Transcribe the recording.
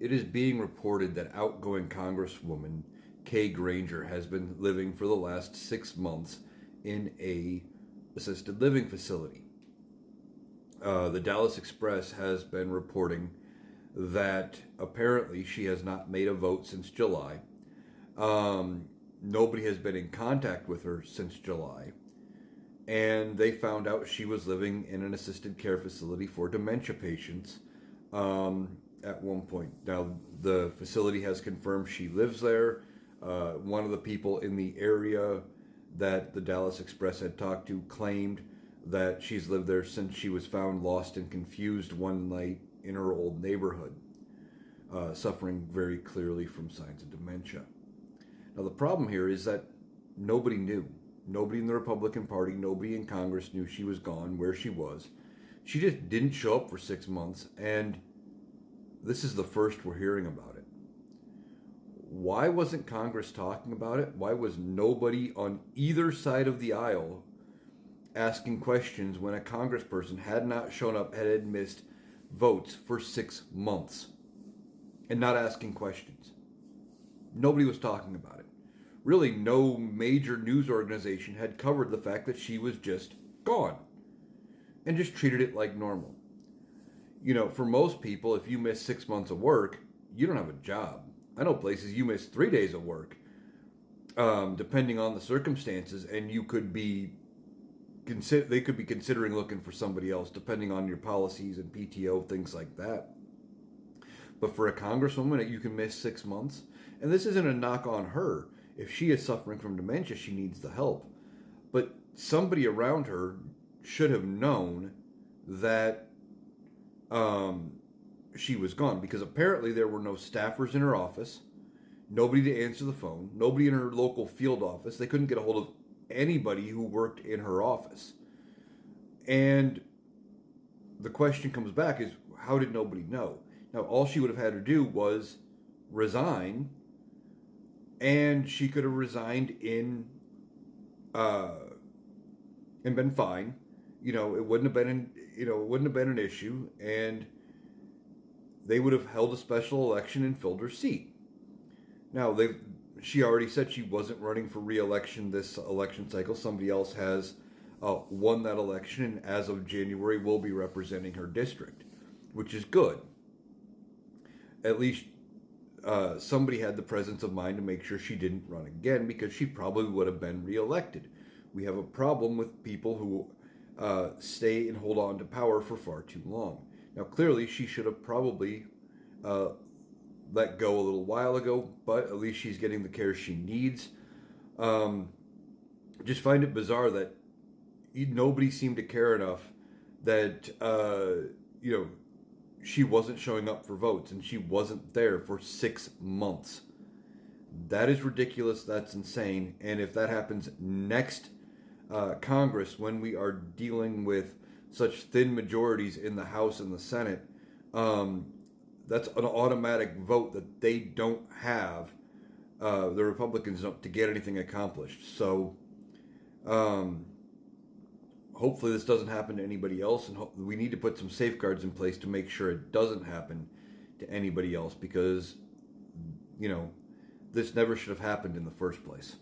It is being reported that outgoing Congresswoman Kay Granger has been living for the last 6 months in a assisted living facility. The Dallas Express has been reporting that apparently she has not made a vote since July. Nobody has been in contact with her since July. And they found out she was living in an assisted care facility for dementia patients at one point. Now, the facility has confirmed she lives there. One of the people in the area that the Dallas Express had talked to claimed that she's lived there since she was found lost and confused one night in her old neighborhood, suffering very clearly from signs of dementia. Now, the problem here is that nobody knew. Nobody in the Republican Party, nobody in Congress knew she was gone, where she was. She just didn't show up for 6 months, and this is the first we're hearing about it. Why wasn't Congress talking about it? Why was nobody on either side of the aisle asking questions when a congressperson had not shown up, had missed votes for 6 months, and not asking questions? Nobody was talking about it. Really, no major news organization had covered the fact that she was just gone and just treated it like normal. You know, for most people, if you miss 6 months of work, you don't have a job. I know places you miss 3 days of work, depending on the circumstances, and you could be they could be considering looking for somebody else, depending on your policies and PTO, things like that. But for a congresswoman, you can miss 6 months, and this isn't a knock on her. If she is suffering from dementia, she needs the help. But somebody around her should have known that she was gone, because apparently there were no staffers in her office, nobody to answer the phone, nobody in her local field office. They couldn't get a hold of anybody who worked in her office. And the question comes back is, how did nobody know? Now, all she would have had to do was resign, and she could have resigned in and been fine. You know, it wouldn't have been an issue, and they would have held a special election and filled her seat. Now, she already said she wasn't running for re-election this election cycle. Somebody else has won that election, and as of January will be representing her district, which is good. At least somebody had the presence of mind to make sure she didn't run again, because she probably would have been reelected. We have a problem with people who stay and hold on to power for far too long. Now, clearly, she should have probably let go a little while ago, but at least she's getting the care she needs. Just find it bizarre that nobody seemed to care enough that, she wasn't showing up for votes, and she wasn't there for 6 months. That is ridiculous. That's insane. And if that happens next Congress, when we are dealing with such thin majorities in the House and the Senate, that's an automatic vote that they don't have, the Republicans don't, to get anything accomplished. So hopefully this doesn't happen to anybody else, and we need to put some safeguards in place to make sure it doesn't happen to anybody else, because, this never should have happened in the first place.